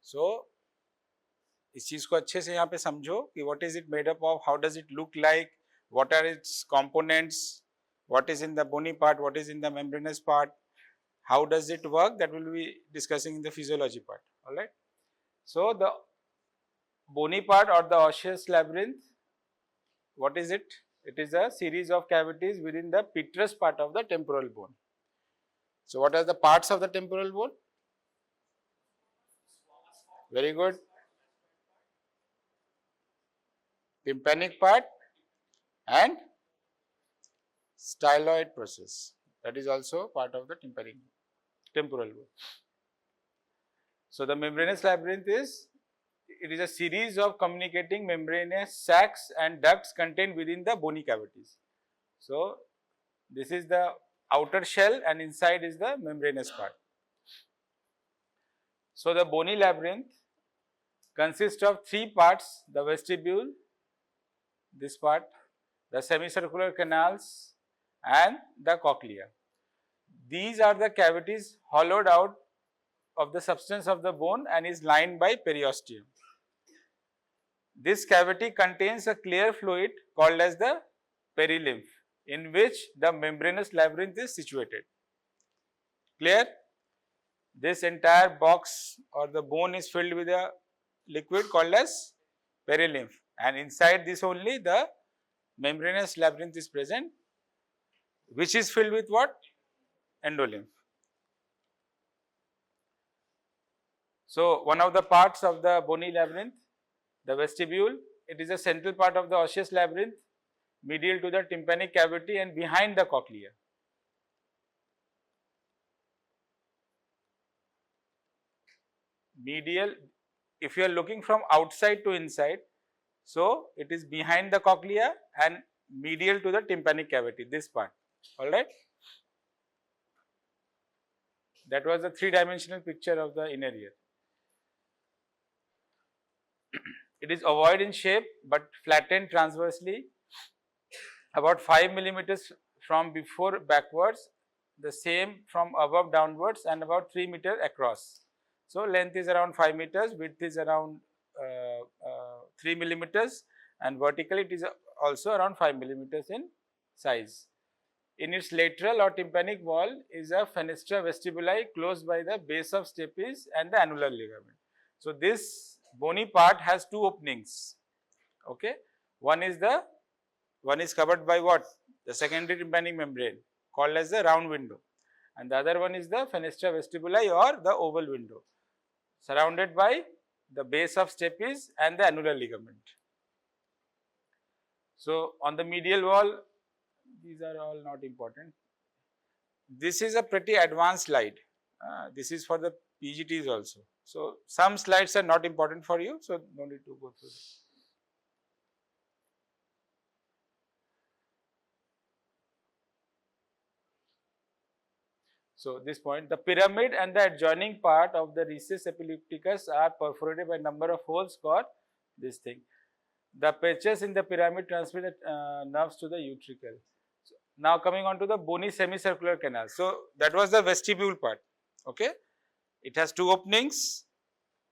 So इस चीज को अच्छे से यहाँ पे समझो कि what is it made up of, how does it look like, what are its components, what is in the bony part, what is in the membranous part, how does it work, that will be discussing in the physiology part. All right. So the bony part or the osseous labyrinth, what is it? It is a series of cavities within the petrous part of the temporal bone. So what are the parts of the temporal bone? Very good. Tympanic part and styloid process, that is also part of the temporal bone. So the membranous labyrinth is, it is a series of communicating membranous sacs and ducts contained within the bony cavities. So this is the outer shell and inside is the membranous part. So the bony labyrinth consists of three parts: the vestibule, this part, the semicircular canals and the cochlea. These are the cavities hollowed out of the substance of the bone and is lined by periosteum. This cavity contains a clear fluid called as the perilymph, in which the membranous labyrinth is situated. Clear? This entire box or the bone is filled with a liquid called as perilymph, and inside this only the membranous labyrinth is present, which is filled with what? Endolymph. So one of the parts of the bony labyrinth, the vestibule, it is a central part of the osseous labyrinth, medial to the tympanic cavity and behind the cochlea. Medial, if you are looking from outside to inside, so it is behind the cochlea and medial to the tympanic cavity, this part. All right. That was a three-dimensional picture of the inner ear. It is ovoid in shape but flattened transversely about 5 millimeters from before backwards, the same from above downwards, and about 3 meters across. So length is around 5 meters, width is around 3 millimeters, and vertically it is also around 5 millimeters in size. In its lateral or tympanic wall is a fenestra vestibuli close by the base of stapes and the annular ligament. So this bony part has two openings. Okay, one is covered by what? The secondary tympanic membrane called as the round window, and the other one is the fenestra vestibuli or the oval window, surrounded by the base of stapes and the annular ligament. So on the medial wall, these are all not important. This is a pretty advanced slide. This is for the PGTs also. So some slides are not important for you, so no need to go through this. So this point, the pyramid and the adjoining part of the recess epilepticus are perforated by number of holes called this thing. The petrous in the pyramid transmit the nerves to the utricle. So now coming on to the bony semicircular canal. So that was the vestibule part. Okay, it has two openings.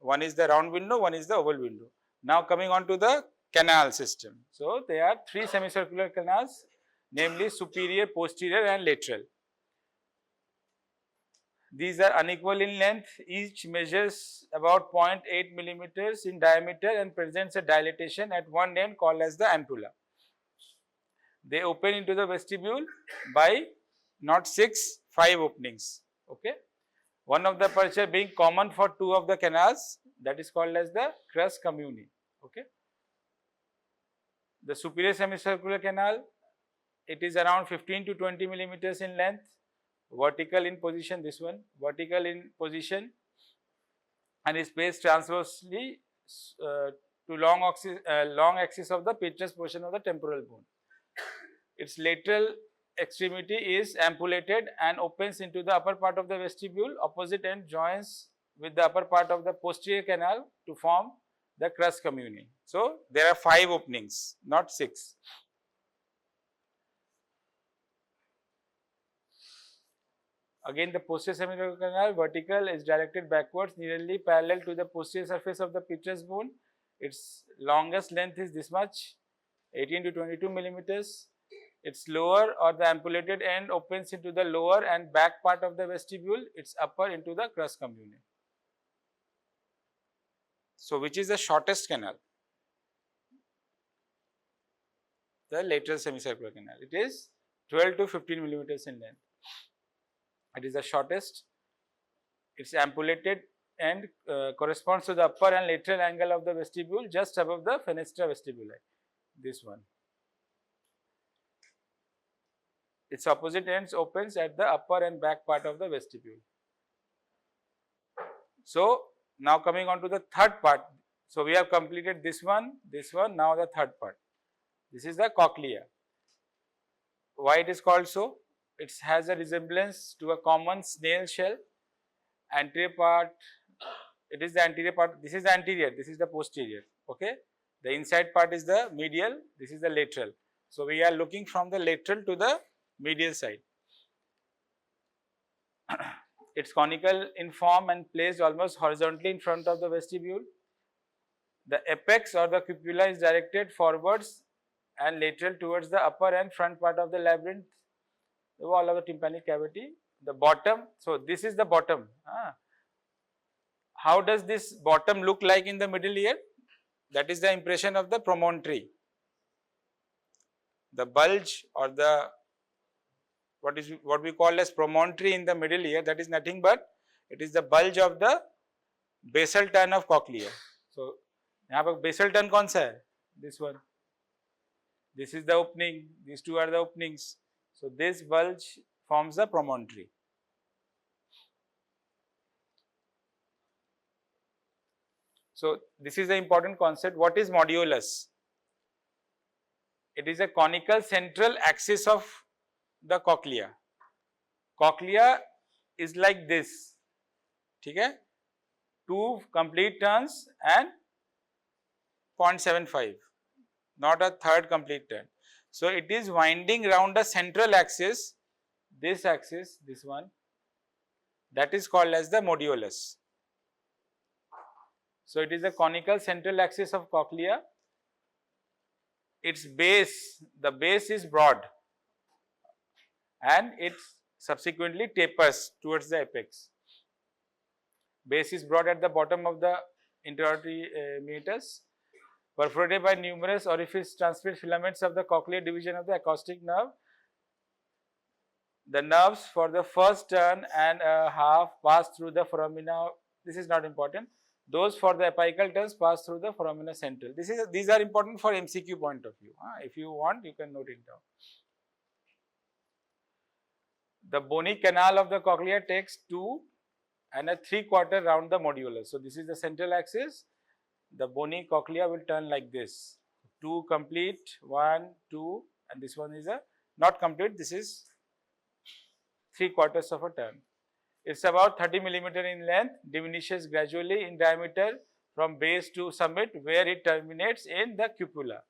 One is the round window, one is the oval window. Now coming on to the canal system. So there are three semicircular canals, namely superior, posterior and lateral. These are unequal in length, each measures about 0.8 millimeters in diameter and presents a dilatation at one end called as the ampulla. They open into the vestibule by not 6, 5 openings. Okay. One of the aperture being common for two of the canals, that is called as the Crus Commune. Okay. The superior semicircular canal, it is around 15 to 20 millimeters in length, vertical in position, this one, vertical in position, and is placed transversely to long axis of the petrous portion of the temporal bone. Its lateral extremity is ampullated and opens into the upper part of the vestibule. Opposite end joins with the upper part of the posterior canal to form the Crus Commune. So there are 5 openings, not 6. Again, the posterior semicircular canal vertical is directed backwards nearly parallel to the posterior surface of the petrous bone. Its longest length is this much, 18 to 22 millimeters. Its lower or the ampullated end opens into the lower and back part of the vestibule, its upper into the Crus Commune. So, which is the shortest canal? The lateral semicircular canal. It is 12 to 15 millimeters in length. It is the shortest. Its ampullated end corresponds to the upper and lateral angle of the vestibule just above the fenestra vestibuli. This one. Its opposite ends opens at the upper and back part of the vestibule. So, now coming on to the third part. So, we have completed this one, now the third part. This is the cochlea. Why it is called so? It has a resemblance to a common snail shell. Anterior part, it is the anterior part, this is the anterior, this is the posterior, okay. The inside part is the medial, this is the lateral. So, we are looking from the lateral to the medial side. It's conical in form and placed almost horizontally in front of the vestibule. The apex or the cupula is directed forwards and lateral towards the upper and front part of the labyrinth, the wall of the tympanic cavity. The bottom, so this is the bottom. How does this bottom look like in the middle ear? That is the impression of the promontory. The bulge or the what we call as promontory in the middle ear, that is nothing but it is the bulge of the basal turn of cochlea. So, यहाँ पर basal turn कौन सा है? This one. This is the opening. These two are the openings. So, this bulge forms the promontory. So, this is the important concept. What is modulus? It is a conical central axis of the cochlea. Cochlea is like this, okay? 2 complete turns and 0.75, not a third complete turn. So, it is winding round a central axis, this one, that is called as the modulus. So, it is a conical central axis of cochlea. Its base, the base is broad and it subsequently tapers towards the apex. Base is broad at the bottom of the interauditory meatus, perforated by numerous orifice transparent filaments of the cochlear division of the acoustic nerve. The nerves for the first turn and a half pass through the foramina. This is not important. Those for the apical turns pass through the foramina central. These are important for MCQ point of view. If you want, you can note it down. The bony canal of the cochlea takes 2 and a 3/4 round the modulus. So, this is the central axis. The bony cochlea will turn like this. 2 complete, 1, 2, and this one is a not complete. This is 3/4 of a turn. It's about 30 millimeter in length, diminishes gradually in diameter from base to summit, where it terminates in the cupula.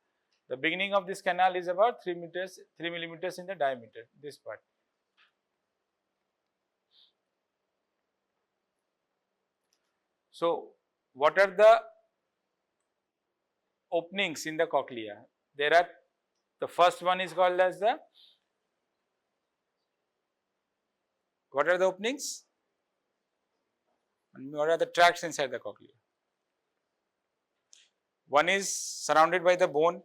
The beginning of this canal is about 3 millimeters in the diameter, this part. So, what are the openings in the cochlea? There are, the first one is called as the, what are the openings? And what are the tracts inside the cochlea? One is surrounded by the bone,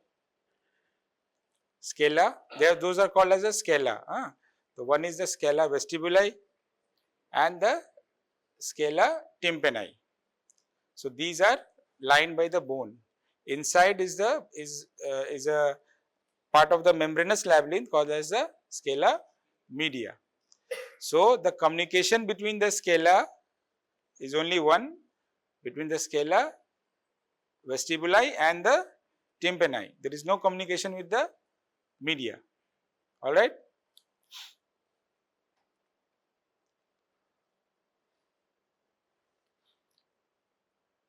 scala, those are called as a scala. The one is the Scala Vestibuli and the Scala Tympani. So, these are lined by the bone. Inside is a part of the membranous labyrinth called as the Scala Media. So, the communication between the scala is only one, between the Scala Vestibuli and the Tympani. There is no communication with the media, alright.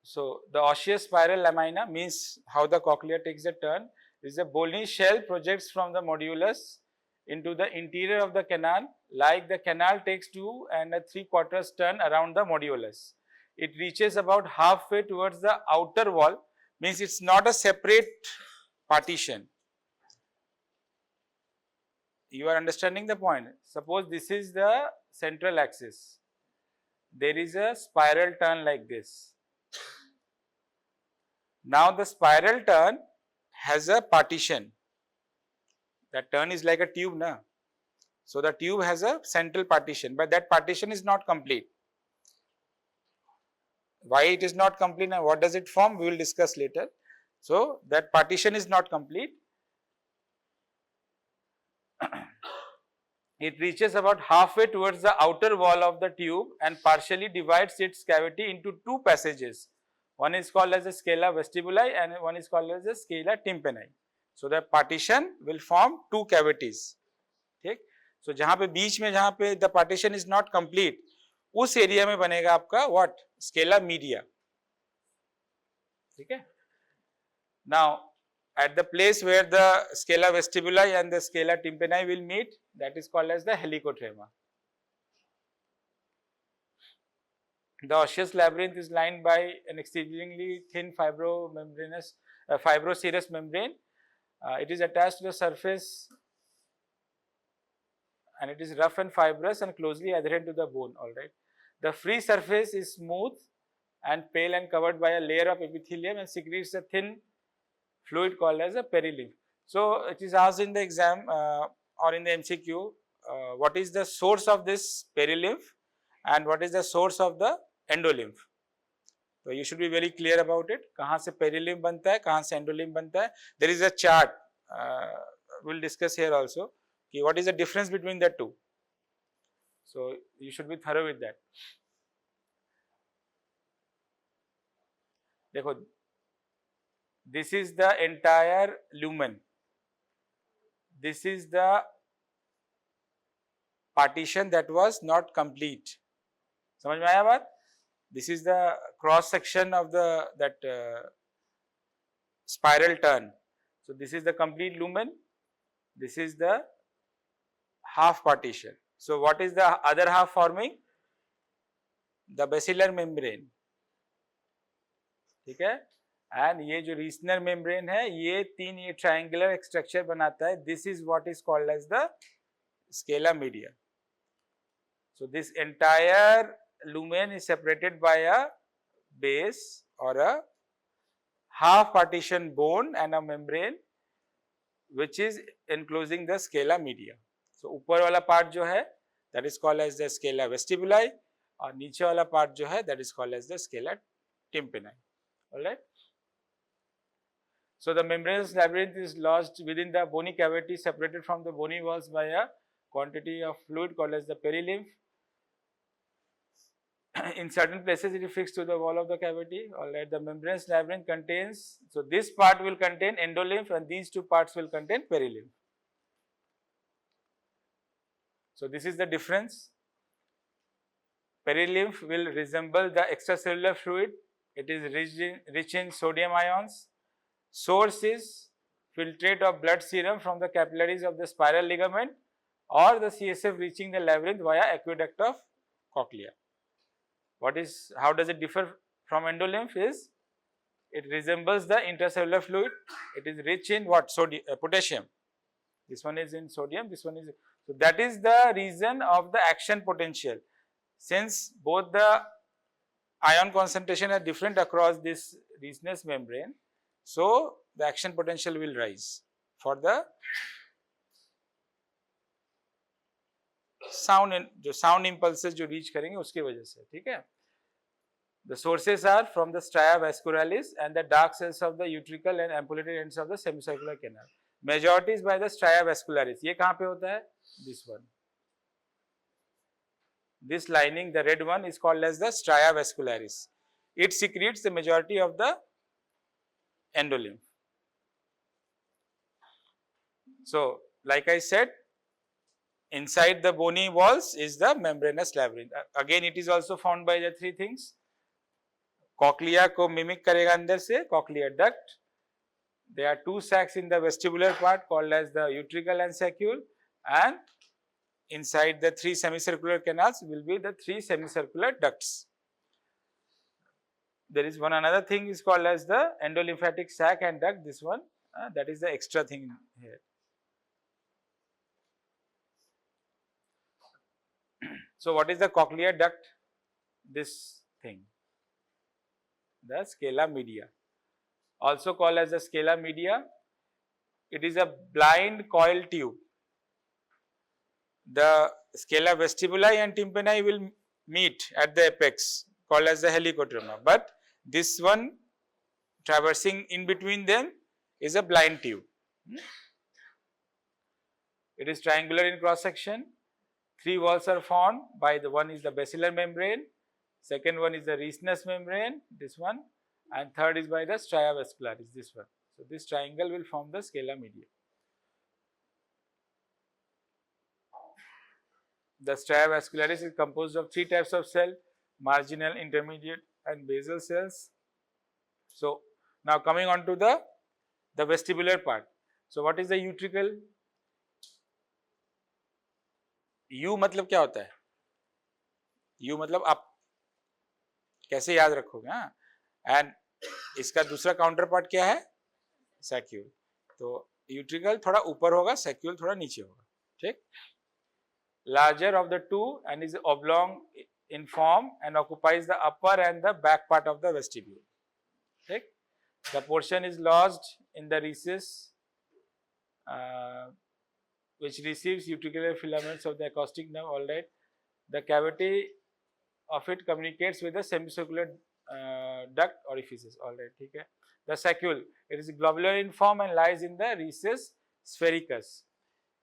So, the osseous spiral lamina means how the cochlea takes a turn. This is a bony shell projects from the modulus into the interior of the canal like the canal takes 2 3/4 turn around the modulus. It reaches about halfway towards the outer wall, means it's not a separate partition. You are understanding the point? Suppose this is the central axis. There is a spiral turn like this. Now the spiral turn has a partition. That turn is like a tube, na? So the tube has a central partition, but that partition is not complete. Why it is not complete and what does it form, we will discuss later. So that partition is not complete. It reaches about halfway towards the outer wall of the tube and partially divides its cavity into 2 passages. One is called as the Scala Vestibuli and one is called as the Scala Tympani. So the partition will form 2 cavities. ठीक? So जहाँ पे बीच में जहाँ पे the partition is not complete, उस area में बनेगा आपका what? Scala media. ठीक है? Now at the place where the Scala Vestibuli and the Scala Tympani will meet, that is called as the helicotrema. The osseous labyrinth is lined by an exceedingly thin fibroserous membrane. It is attached to the surface and it is rough and fibrous and closely adherent to the bone. Alright. The free surface is smooth and pale and covered by a layer of epithelium and secretes a thin fluid called as a perilymph. So it is asked in the exam or in the MCQ, what is the source of this perilymph and what is the source of the endolymph. So you should be very clear about it. कहाँ से perilymph बनता है, कहाँ से endolymph बनता है. There is a chart. We will discuss here also. कि what is the difference between the two. So you should be thorough with that. देखो, this is the entire lumen. This is the partition that was not complete. समझ में आया बात? This is the cross section of that spiral turn. So this is the complete lumen. This is the half partition. So what is the other half forming? The basilar membrane. ठीक है? And ये जो regional membrane है, ये triangular structure बनाता है. This is what is called as the scala media. So this entire lumen is separated by a base or a half partition bone and a membrane which is enclosing the scala media. So ऊपर वाला part जो है, that is called as the scala vestibuli और नीचे वाला part जो है, that is called as the scala tympani. Alright. So the membranous labyrinth is lodged within the bony cavity separated from the bony walls by a quantity of fluid called as the perilymph. In certain places it is fixed to the wall of the cavity. Alright, the membranous labyrinth contains, so this part will contain endolymph and these 2 parts will contain perilymph. So this is the difference. Perilymph will resemble the extracellular fluid. It is rich in sodium ions. Source is filtrate of blood serum from the capillaries of the spiral ligament or the CSF reaching the labyrinth via aqueduct of cochlea. How does it differ from endolymph is, it resembles the intracellular fluid. It is rich in what? Potassium. This one is in sodium, this one is, so that is the reason of the action potential. Since both the ion concentration are different across this regionous membrane, so the action potential will rise for the sound impulses जो reach करेंगे उसकी वजह से, ठीक है? The sources are from the Stria Vascularis and the dark cells of the utricle and ampullated ends of the semicircular canal. Majority is by the Stria Vascularis. ये कहाँ पे होता है? This one. This lining, the red one, is called as the Stria Vascularis. It secretes the majority of the endolymph. So, like I said, inside the bony walls is the membranous labyrinth. Again, it is also found by the 3 things. Cochlea को mimic करेगा अंदर से, cochlear duct. There are 2 sacs in the vestibular part called as the utricle and saccule, and inside the 3 semicircular canals will be the 3 semicircular ducts. There is one another thing is called as the endolymphatic sac and duct, this one that is the extra thing here. So, what is the cochlear duct? This thing, the scala media, also called as the scala media. It is a blind coil tube. The scala vestibuli and tympani will meet at the apex, called as the helicotrema, but this one traversing in between them is a blind tube. It is triangular in cross section. 3 walls are formed by the one is the basilar membrane, second one is the Reisner's membrane, this one, and third is by the Stria Vascularis, this one. So, this triangle will form the scala media. The Stria Vascularis is composed of 3 types of cell: marginal, intermediate and basal cells. So, now coming on to the vestibular part. So, what is the utricle? U मतलब क्या होता है? U मतलब आप कैसे याद रखोगे? हाँ, एंड इसका दूसरा काउंटर पार्ट क्या है? सैक्यूल. तो यूट्रिकल थोड़ा ऊपर होगा, सैक्यूल थोड़ा नीचे होगा. ठीक. Larger of the two and is oblong in form and occupies the upper and the back part of the vestibule. ठीक. The portion is lodged in the recess which receives utricular filaments of the acoustic nerve. All right. The cavity of it communicates with the semicircular duct orifices. All right. ठीक है. The saccule, it is globular in form and lies in the recess sphericus.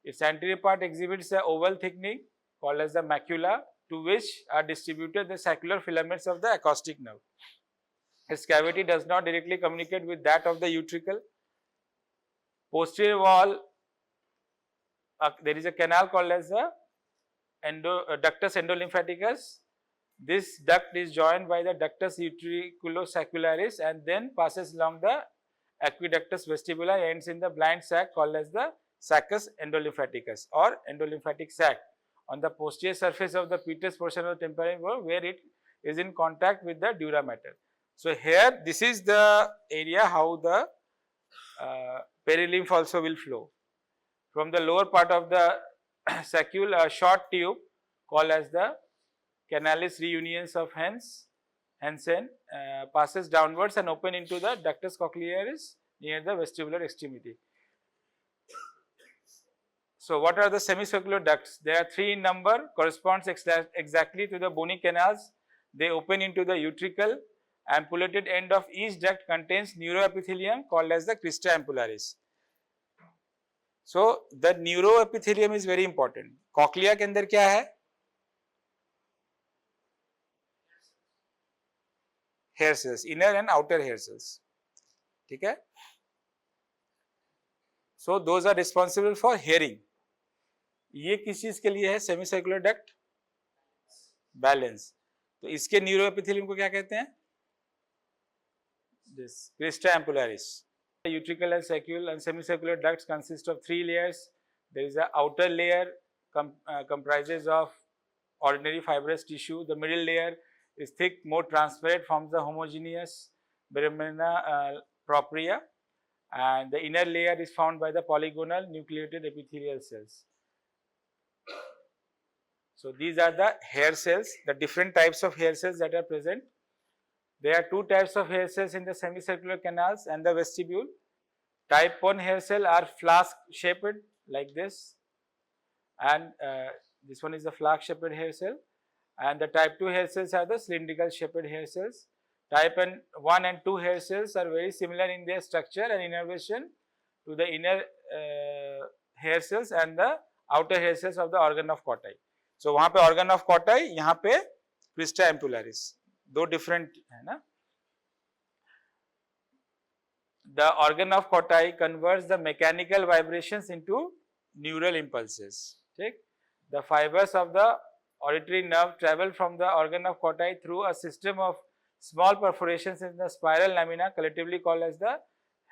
Its anterior part exhibits a oval thickening called as the macula, to which are distributed the saccular filaments of the acoustic nerve. Its cavity does not directly communicate with that of the utricle. Posterior wall, there is a canal called as the ductus endolymphaticus. This duct is joined by the ductus utriculosacularis and then passes along the aqueductus vestibuli, ends in the blind sac called as the saccus endolymphaticus or endolymphatic sac on the posterior surface of the petrous portion of the tympani where it is in contact with the dura mater. So, here this is the area how the perilymph also will flow. From the lower part of the saccule, a short tube called as the canalis reunions of Hansen passes downwards and open into the ductus cochlearis near the vestibular extremity. So, what are the semicircular ducts? There are 3 in number, corresponds exactly to the bony canals. They open into the utricle. Ampullated end of each duct contains neuroepithelium called as the crista ampullaris. So, the neuroepithelium is very important. Cochlea के अंदर क्या है? Hair cells, inner and outer hair cells. ठीक है? So, those are responsible for hearing. ये किस चीज के लिए है? Semi circular duct, balance. तो इसके न्यूरोएपिथेलियम को क्या कहते हैं? This crista ampullaris. The utricle and saccule and semicircular ducts consist of 3 layers. There is an outer layer comprises of ordinary fibrous tissue. The middle layer is thick, more transparent, forms the homogeneous membrana propria, and the inner layer is formed by the polygonal nucleated epithelial cells. So, these are the hair cells, the different types of hair cells that are present. There are 2 types of hair cells in the semicircular canals and the vestibule. Type 1 hair cell are flask shaped like this, and this one is the flask shaped hair cell, and the type 2 hair cells are the cylindrical shaped hair cells. Type 1 and 2 hair cells are very similar in their structure and innervation to the inner hair cells and the outer hair cells of the organ of Corti. So, वहाँ पे organ of Corti, यहाँ पे crista ampullaris, दो different है ना. The organ of Corti converts the mechanical vibrations into neural impulses. ठीक? The fibers of the auditory nerve travel from the organ of Corti through a system of small perforations in the spiral lamina, collectively called as the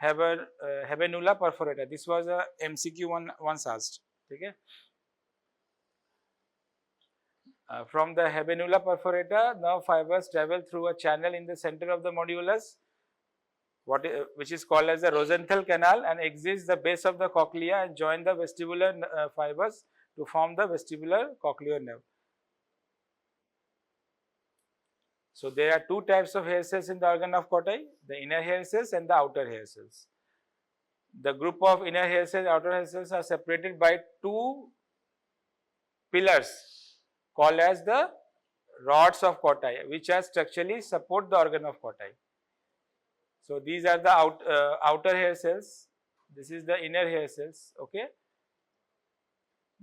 habenula perforata. This was a MCQ once asked. ठीक है? From the habenula perforata, nerve fibers travel through a channel in the center of the modulus, which is called as the Rosenthal canal, and exits the base of the cochlea and join the vestibular fibers to form the vestibular cochlear nerve. So there are two types of hair cells in the organ of Corti, the inner hair cells and the outer hair cells. The group of inner hair cells, outer hair cells are separated by two pillars called as the rods of Corti, which are structurally support the organ of Corti. So these are the outer hair cells, this is the inner hair cells, okay.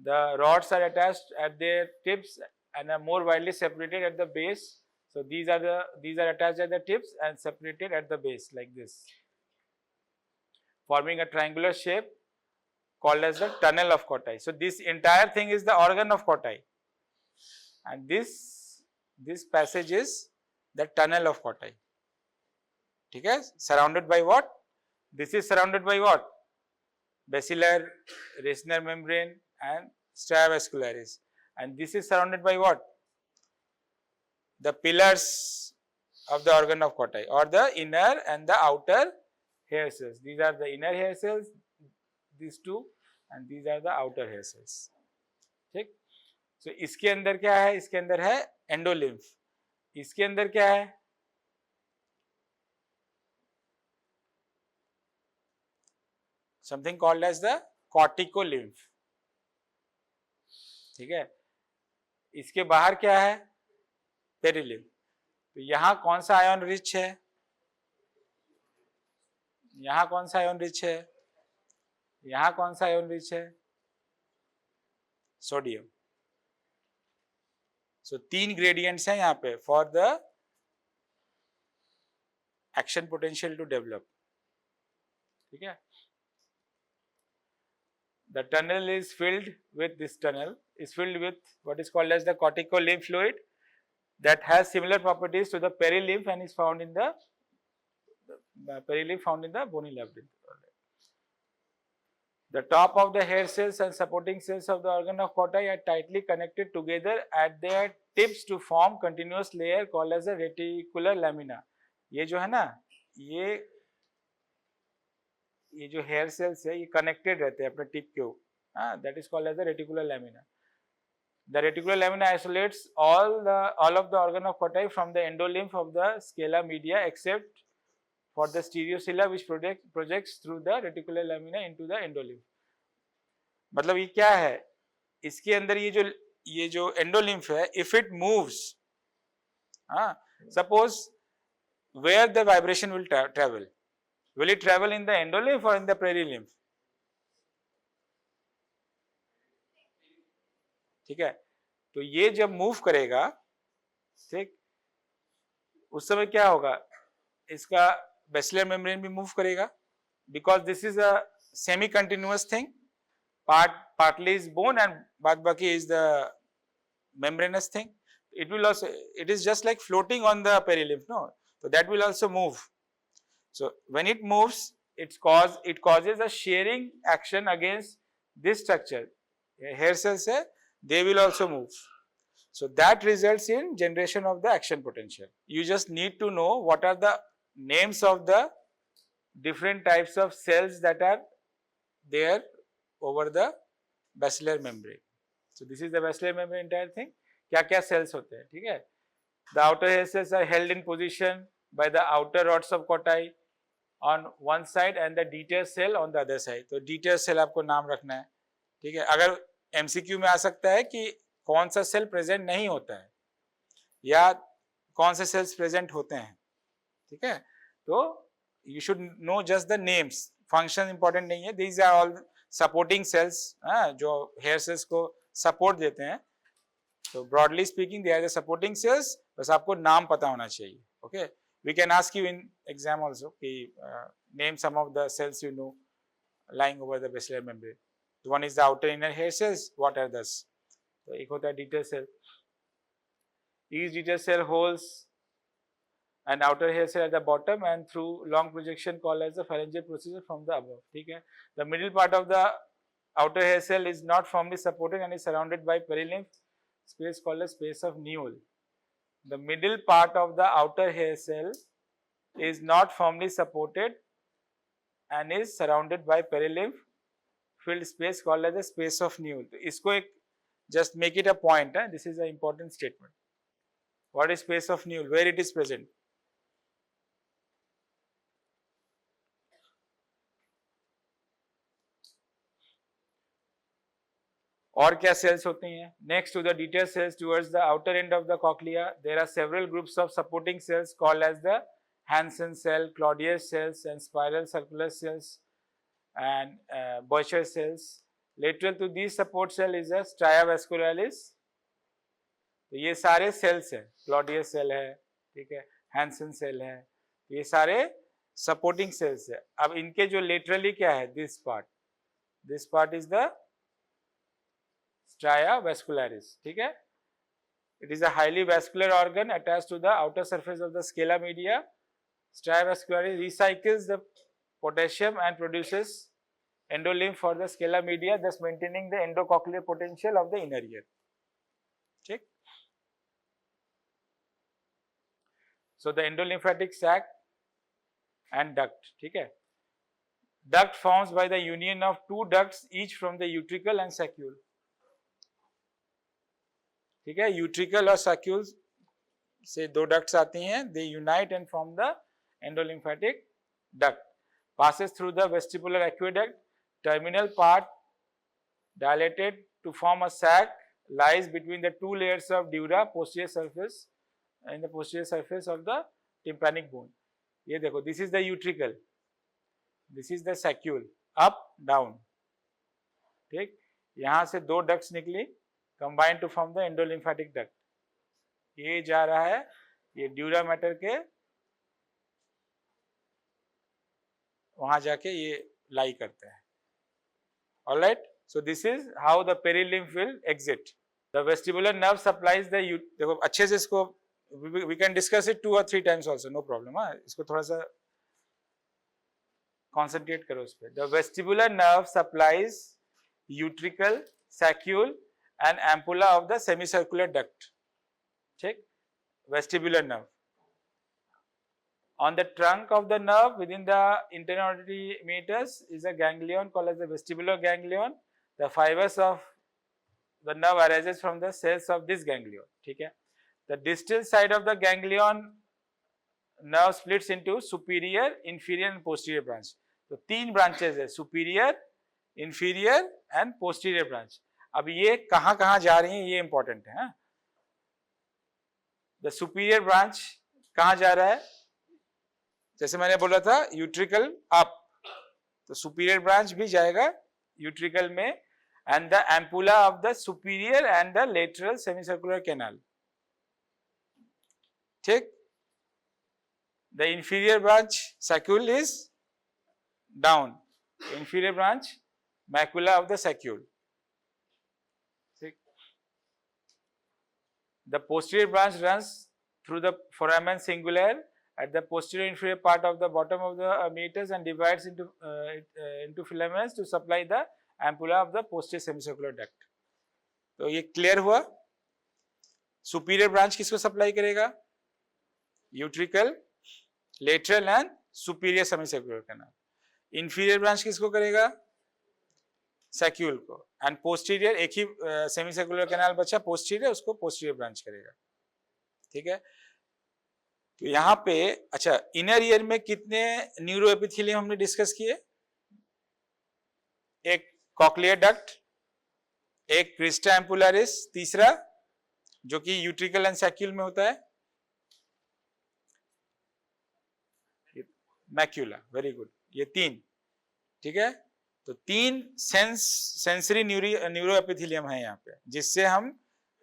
The rods are attached at their tips and are more widely separated at the base. So these are attached at the tips and separated at the base like this, forming a triangular shape called as the tunnel of Corti. So this entire thing is the organ of Corti, and this passage is the tunnel of Corti. Okay, surrounded by what? This is surrounded by what? Basilar, raciner membrane and Stria Vascularis, and this is surrounded by what? The pillars of the organ of Corti, or the inner and the outer hair cells. These are the inner hair cells, these two, and these are the outer hair cells. ठीक? So इसके अंदर क्या है? इसके अंदर है endolymph. इसके अंदर क्या है? Something called as the corticolymph. ठीक है? इसके बाहर क्या है? पेरिलिम्फ. तो यहाँ कौन सा आयन रिच है? यहाँ कौन सा आयन रिच है? यहाँ कौन सा आयन रिच है? सोडियम. सो तीन ग्रेडियंट्स हैं यहाँ पे for the action potential to develop. ठीक है. The tunnel is filled with what is called as the corticolymph fluid that has similar properties to the perilymph and is found in the bony labyrinth. The top of the hair cells and supporting cells of the organ of Corti are tightly connected together at their tips to form continuous layer called as a reticular lamina. ये जो है ना, ये जो hair cells है ये connected रहते हैं अपने टिप के ऊपर, that is called as the reticular lamina. The reticular lamina isolates all of the organ of Corti from the endolymph of the scala media except for the stereocella which projects through the reticular lamina into the endolymph. मतलब ये क्या है? इसके अंदर ये जो endolymph है, if it moves, suppose where the vibration will travel, will it travel in the endolymph or in the perilymph? ठीक है. तो ये जब मूव करेगा, ठीक, उस समय क्या होगा? इसका बेसिलर मेम्ब्रेन भी मूव करेगा, because this is a semi continuous thing. partly is bone and बाद बाकी is the membranous thing. It is just like floating on the perilymph, no? So that will also move. So when it moves, it causes a shearing action against this structure. Hair cells hai, they will also move. So that results in generation of the action potential. You just need to know what are the names of the different types of cells that are there over the basilar membrane. So this is the basilar membrane entire thing. क्या क्या cells होते हैं, ठीक है? The outer hair cells are held in position by the outer rods of Corti on one side and the Deiter cell on the other side. तो Deiter cell आपको नाम रखना है, ठीक है? अगर MCQ में आ सकता है कि कौन सा सेल प्रेजेंट नहीं होता है या कौन से सेल्स प्रेजेंट होते हैं, ठीक है? तो you should know just the names. Function important नहीं है. These are all supporting cells, जो hair cells को सपोर्ट देते हैं. So broadly speaking, they are the supporting cells. बस आपको नाम पता होना चाहिए. Okay, we can ask you in exam also कि name some of the cells you know lying over the basilar membrane. One is the outer inner hair cells. What are those? तो एक होता है Deiter cell. Each Deiter cell holds an outer hair cell at the bottom and through long projection called as the pharyngeal procedure from the above. ठीक है? The middle part of the outer hair cell is not firmly supported and is surrounded by perilymph. space called as space of Newell. The middle part of the outer hair cell is not firmly supported and is surrounded by perilymph filled space called as the space of Newell. इसको एक just make it a point. This is an important statement. What is space of Newell? Where it is present? और क्या cells होती हैं? Next to the Dieter cells towards the outer end of the cochlea, there are several groups of supporting cells called as the Hansen cell, Claudius cells, and spiral circular cells, and Boucher cells. Lateral to these support cell is a Stria Vascularis. तो ये सारे cells हैं, Claudius cell है, ठीक है, Hansen cell है, ये सारे supporting cells है. अब इनके जो laterally क्या है? This part is the Stria Vascularis, ठीक है. It is a highly vascular organ attached to the outer surface of the scala media. Stria Vascularis recycles the potassium and produces endolymph for the scala media, thus maintaining the endocochlear potential of the inner ear. ठीक. So the endolymphatic sac and duct, ठीक है. Duct forms by the union of two ducts each from the utricle and saccule. ठीक है, utricle और saccule से दो ducts आती हैं, they unite and form the endolymphatic duct. Passes through the vestibular aqueduct, terminal part dilated to form a sac, lies between the two layers of dura, posterior surface, in the posterior surface of the tympanic bone. ये देखो, this is the utricle, this is the saccule, up, down. ठीक, यहाँ से दो ducts निकली, combined to form the endolymphatic duct. ये जा रहा है, ये dura mater के वहाँ जाके ये लाई करते हैं. All right, so this is how the perilymph will exit. The vestibular nerve supplies the, देखो अच्छे से इसको we can discuss it 2 or 3 times also, no problem. हाँ, इसको थोड़ा सा concentrate करो उस पे. The vestibular nerve supplies utricle, saccule and ampulla of the semicircular duct. ठीक, vestibular nerve. On the trunk of the nerve within the internal auditory meters is a ganglion called as the vestibular ganglion. The fibers of the nerve arises from the cells of this ganglion. ठीक है. The distal side of the ganglion nerve splits into superior, inferior and posterior branch. तो तीन branches है, superior, inferior and posterior branch. अब ये कहाँ कहाँ जा रही हैं ये important है. The superior branch कहाँ जा रहा है? जैसे मैंने बोला था utricle up, तो superior branch भी जाएगा utricle में, and the ampulla of the superior and the lateral semicircular canal. ठीक. The inferior branch saccule is down, inferior branch macula of the saccule. ठीक. The posterior branch runs through the foramen singular at the posterior inferior part of the bottom of the meatus and divides into filaments to supply the ampulla of the posterior semicircular duct. तो ये clear हुआ. Superior branch किसको supply करेगा? Utricle, lateral and superior semicircular canal. Inferior branch किसको करेगा? Saccule को. And posterior, एक ही सेमीसर्कुलर कैनाल बचा पोस्टीरियर, उसको पोस्टीरियर ब्रांच करेगा. ठीक है. तो यहाँ पे अच्छा, इनर ईयर में कितने न्यूरो एपिथेलियम हमने डिस्कस किए? एक कॉक्लियर डक्ट, एक क्रिस्टा एम्पुलारिस, तीसरा जो कि यूट्रिकल एंड सैक्यूल में होता है मैक्यूला. Very good. ये तीन. ठीक है. तो तीन सेंसरी न्यूरो एपिथेलियम है यहाँ पे, जिससे हम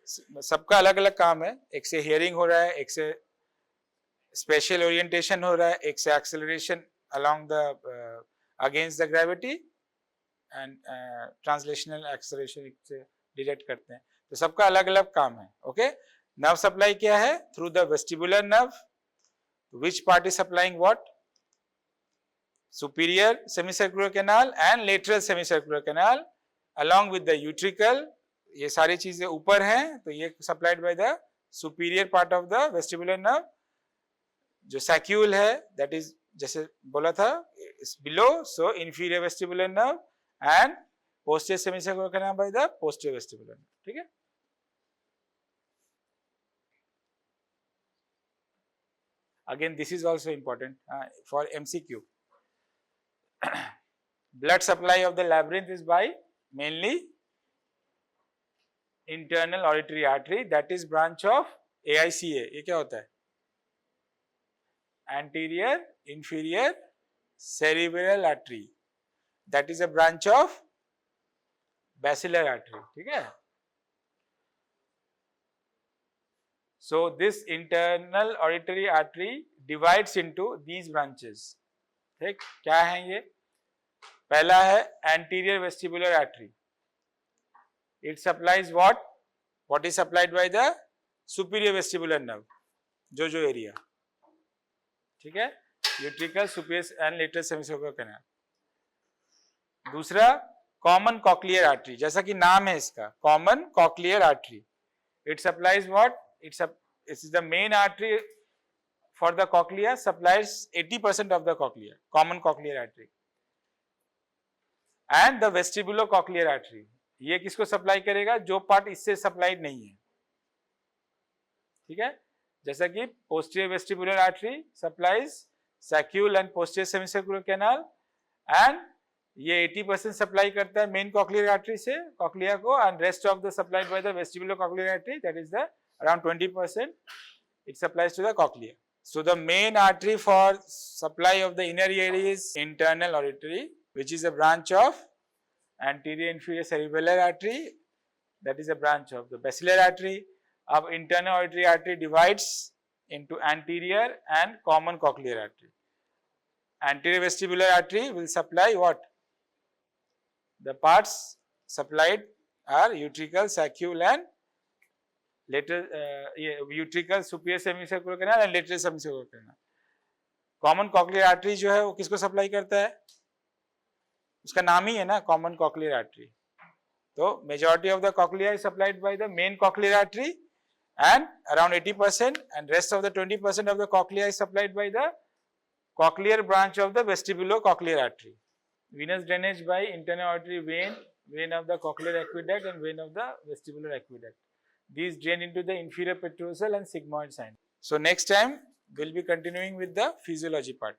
सबका अलग अलग काम है. एक से हियरिंग हो रहा है, एक से स्पेशल ओरिएंटेशन हो रहा है, एक से acceleration along the against the gravity and translational acceleration से डिटेक्ट करते हैं. तो सबका अलग अलग काम है. ओके. नर्व सप्लाई क्या है? Through the vestibular nerve. Which part is supplying what? superior semicircular canal and lateral semicircular canal along with the utricle. ये सारी चीजें ऊपर हैं, तो ये supplied by the superior part of the vestibular nerve. जो सैक्यूल है दैट इज जैसे बोला था below, so inferior vestibular nerve and posterior semicircular canal by the posterior vestibular nerve. ठीक है. Again, this is also important for MCQ. Blood supply of the labyrinth is by mainly internal auditory artery, that is branch of AICA. ये क्या होता है? Anterior inferior cerebral artery, that is a branch of basilar artery. ठीक है. So this internal auditory artery divides into these branches. ठीक, क्या है ये? पहला है anterior vestibular artery. It supplies what? What is supplied by the superior vestibular nerve? जो area. ठीक है, utricle, superior and lateral semicircular canal. दूसरा common cochlear artery, जैसा कि नाम है इसका common cochlear artery. It supplies what? It's the main artery for the cochlea, supplies 80% of the cochlea, common cochlear artery. And the vestibulocochlear artery, ये किसको supply करेगा? जो पार्ट इससे सप्लाइड नहीं है. ठीक है, जैसा कि posterior vestibular artery supplies saccule and posterior semicircular canal, and ये 80% सप्लाई करता है मेन cochlear artery से cochlea को, and rest of the supplied by the vestibulocochlear artery, that is the around 20% it supplies to the cochlea. So the main artery for supply of the inner ear is internal auditory, which is a branch of anterior inferior cerebellar artery, that is a branch of the basilar artery. अब internal auditory artery divides into anterior and common cochlear artery. Anterior vestibular artery will supply what? The parts supplied are utricle, saccule and lateral, utricle, superior semicircular canal and lateral semicircular canal. Common cochlear artery जो है वो किसको supply करता है? उसका नाम ही है ना, common cochlear artery. तो majority of the cochlea is supplied by the main cochlear artery, and around 80%, and rest of the 20% of the cochlea is supplied by the cochlear branch of the vestibulocochlear artery. Venous drainage by internal auditory vein, vein of the cochlear aqueduct and vein of the vestibular aqueduct. These drain into the inferior petrosal and sigmoid sign. So next time we'll be continuing with the physiology part.